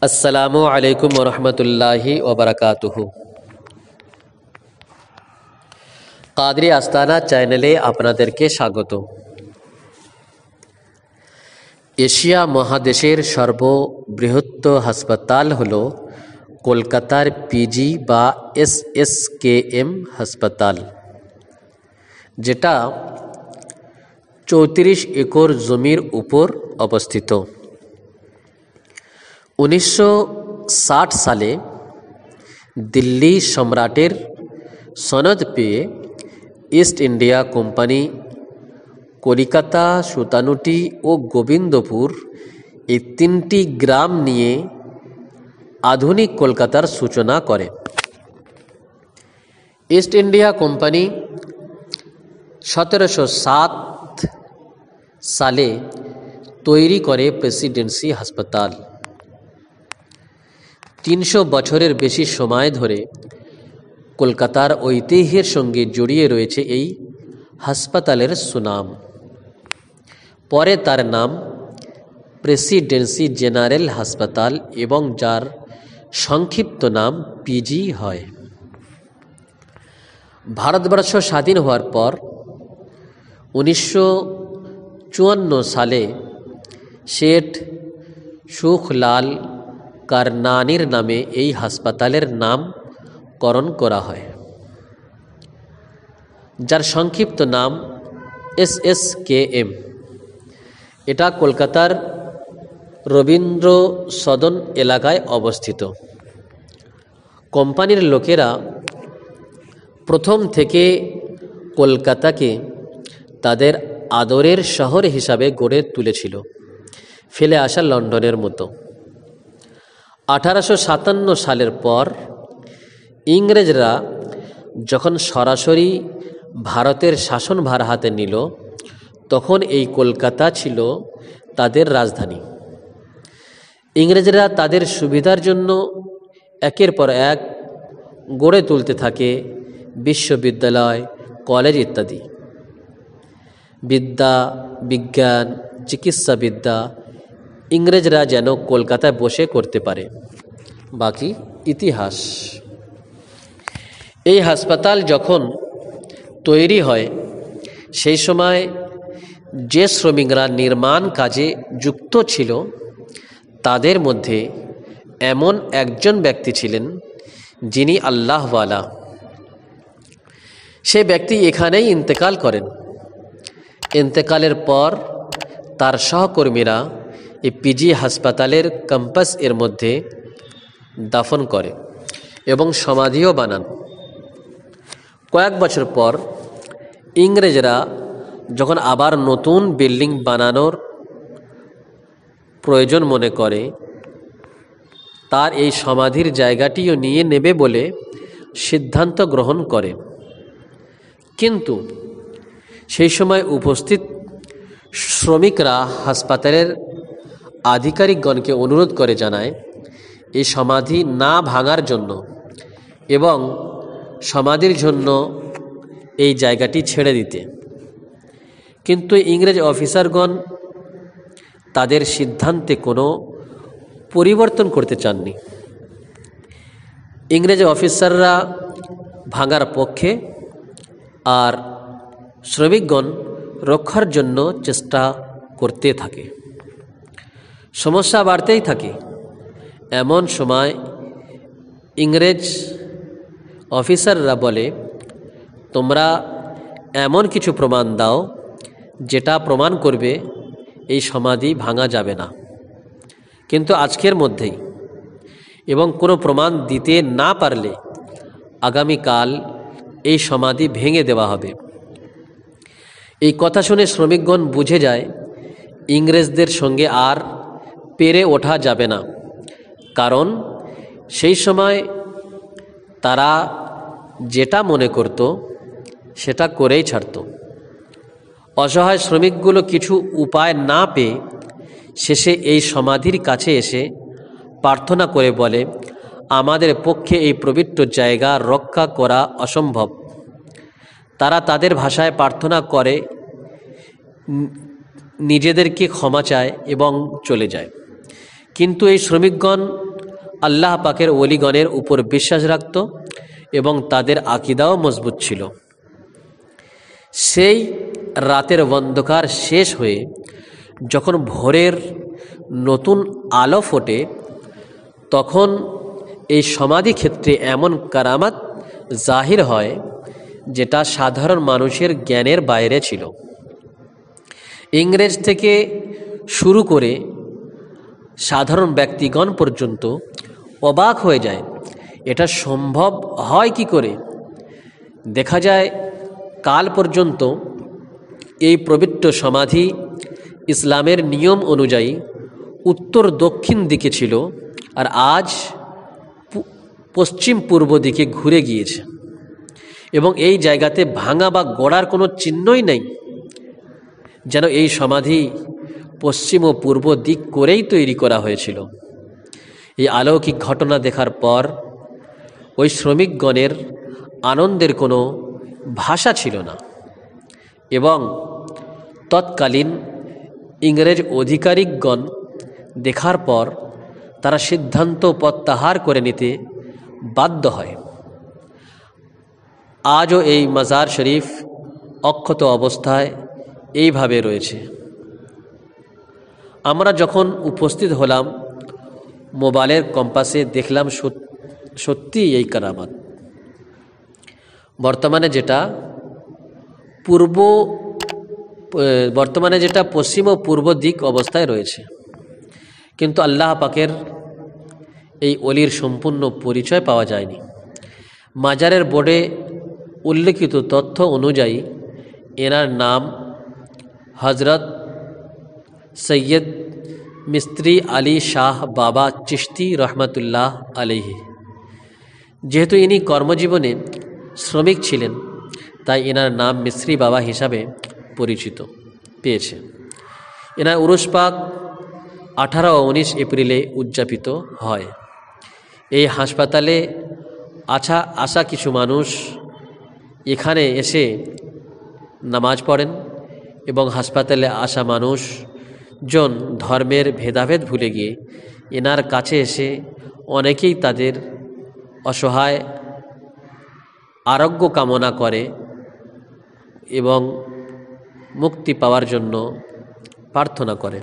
আসসালামু আলাইকুম ওরহমতুল্লাহি ওবরাকাতুহু। কাদরি আস্তানা চ্যানেলে আপনাদেরকে স্বাগত। এশিয়া মহাদেশের সর্ববৃহৎ হাসপাতাল হলো কলকাতার পিজি বা এসএসকেএম হাসপাতাল, যেটা 34 একর জমির উপর অবস্থিত। 1960 সালে দিল্লি সম্রাটের সনদ পেয়ে East India company Kalikata, Sutanuti ও গোবিন্দপুর এই 3টি গ্রাম নিয়ে আধুনিক কলকাতার সূচনা করে। ইস্ট ইন্ডিয়া কোম্পানি 1707 সালে তৈরি করে প্রেসিডেন্সি হাসপাতাল। 300 বছরের বেশি সময় ধরে কলকাতার ঐতিহ্যের সঙ্গে জড়িয়ে রয়েছে এই হাসপাতালের সুনাম। পরে তার নাম প্রেসিডেন্সি জেনারেল হাসপাতাল এবং যার সংক্ষিপ্ত নাম পিজি হয়। ভারতবর্ষ স্বাধীন হওয়ার পর 1954 সালে শেঠ সুখলাল কারনানির নামে এই হাসপাতালের নামকরণ করা হয়, যার সংক্ষিপ্ত নাম এসএসকেএম। এটা কলকাতার রবীন্দ্র সদন এলাকায় অবস্থিত। কোম্পানির লোকেরা প্রথম থেকে কলকাতাকে তাদের আদরের শহর হিসাবে গড়ে তুলেছিল, ফেলে আসা লন্ডনের মতো। 1857 সালের পর ইংরেজরা যখন সরাসরি ভারতের শাসনভার হাতে নিল, তখন এই কলকাতা ছিল তাদের রাজধানী। ইংরেজরা তাদের সুবিধার জন্য একের পর এক গড়ে তুলতে থাকে বিশ্ববিদ্যালয়, কলেজ ইত্যাদি। বিদ্যা, বিজ্ঞান, চিকিৎসাবিদ্যা ইংরেজরা যেন কলকাতায় বসে করতে পারে, বাকি ইতিহাস। এই হাসপাতাল যখন তৈরি হয়, সেই সময় যে শ্রমিকরা নির্মাণ কাজে যুক্ত ছিল, তাদের মধ্যে এমন একজন ব্যক্তি ছিলেন যিনি আল্লাহওয়ালা। সে ব্যক্তি এখানেই ইন্তেকাল করেন। ইন্তেকালের পর তার সহকর্মীরা এই পিজি হাসপাতালের ক্যাম্পাস এর মধ্যে দাফন করে এবং সমাধিও বানান। কয়েক বছর পর ইংরেজরা যখন আবার নতুন বিল্ডিং বানানোর প্রয়োজন মনে করে, তার এই সমাধির জায়গাটিও নিয়ে নেবে বলে সিদ্ধান্ত গ্রহণ করে। কিন্তু সেই সময় উপস্থিত শ্রমিকরা হাসপাতালের আধিকারিকগণকে অনুরোধ করে জানায় এই সমাধি না ভাঙার জন্য এবং সমাধির জন্য এই জায়গাটি ছেড়ে দিতে। কিন্তু ইংরেজ অফিসারগণ তাদের সিদ্ধান্তে কোনো পরিবর্তন করতে চাননি। ইংরেজ অফিসাররা ভাঙার পক্ষে, আর শ্রমিকগণ রক্ষার জন্য চেষ্টা করতে থাকে। সমস্যা বাড়তেই থাকে। এমন সময় ইংরেজ অফিসাররা বলে, তোমরা এমন কিছু প্রমাণ দাও যেটা প্রমাণ করবে এই সমাধি ভাঙা যাবে না, কিন্তু আজকের মধ্যেই, এবং কোনো প্রমাণ দিতে না পারলে আগামীকাল এই সমাধি ভেঙে দেওয়া হবে। এই কথা শুনে শ্রমিকগণ বুঝে যায় ইংরেজদের সঙ্গে আর পেরে ওঠা যাবে না, কারণ সেই সময় তারা যেটা মনে করত সেটা করেই ছাড়ত। অসহায় শ্রমিকগুলো কিছু উপায় না পেয়ে শেষে এই সমাধির কাছে এসে প্রার্থনা করে বলে, আমাদের পক্ষে এই পবিত্র জায়গা রক্ষা করা অসম্ভব। তারা তাদের ভাষায় প্রার্থনা করে, নিজেদেরকে ক্ষমা চায় এবং চলে যায়। কিন্তু এই শ্রমিকগণ আল্লাহ পাকের ওলিগণের উপর বিশ্বাস রাখত এবং তাদের আকীদাও মজবুত ছিল। সেই রাতের অন্ধকার শেষ হয়ে যখন ভোরের নতুন আলো ফোটে, তখন এই সমাধি ক্ষেত্রে এমন কারামাত জাহির হয় যেটা সাধারণ মানুষের জ্ঞানের বাইরে ছিল। ইংরেজ থেকে শুরু করে সাধারণ ব্যক্তিগণ পর্যন্ত অবাক হয়ে যায়, এটা সম্ভব হয় কি করে। দেখা যায় কাল পর্যন্ত এই পবিত্র সমাধি ইসলামের নিয়ম অনুযায়ী উত্তর দক্ষিণ দিকে ছিল, আর আজ পশ্চিম পূর্ব দিকে ঘুরে গিয়েছে এবং এই জায়গাতে ভাঙা বা গড়ার কোনো চিহ্নই নেই, যেন এই সমাধি পশ্চিম ও পূর্ব দিক করেই তৈরি করা হয়েছিল। এই অলৌকিক ঘটনা দেখার পর ওই শ্রমিকগণের আনন্দের কোনো ভাষা ছিল না এবং তৎকালীন ইংরেজ আধিকারিকগণ দেখার পর তারা সিদ্ধান্ত প্রত্যাহার করে নিতে বাধ্য হয়। আজও এই মাজার শরীফ অক্ষত অবস্থায় এইভাবে রয়েছে। আমরা যখন উপস্থিত হলাম, মোবাইলের কম্পাসে দেখলাম সত্যি এই কারামাত। বর্তমানে যেটা পশ্চিম ও পূর্ব দিক অবস্থায় রয়েছে, কিন্তু আল্লাহ পাকের এই অলির সম্পূর্ণ পরিচয় পাওয়া যায়নি। মাজারের বোর্ডে উল্লেখিত তথ্য অনুযায়ী এনার নাম হজরত সৈয়দ মিস্ত্রি আলী শাহ বাবা চিশতি রহমতুল্লাহ আলাইহি। যেহেতু ইনি কর্মজীবনে শ্রমিক ছিলেন, তাই এনার নাম মিস্ত্রি বাবা হিসাবে পরিচিত পেয়েছে। এনার উরুস পাক 18 ও 19 এপ্রিলে উদযাপিত হয়। এই হাসপাতালে আসা কিছু মানুষ এখানে এসে নামাজ পড়েন এবং হাসপাতালে আসা মানুষজন ধর্মের ভেদাভেদ ভুলে গিয়ে এনার কাছে এসে অনেকেই তাদের অসহায় আরোগ্য কামনা করে এবং মুক্তি পাওয়ার জন্য প্রার্থনা করে।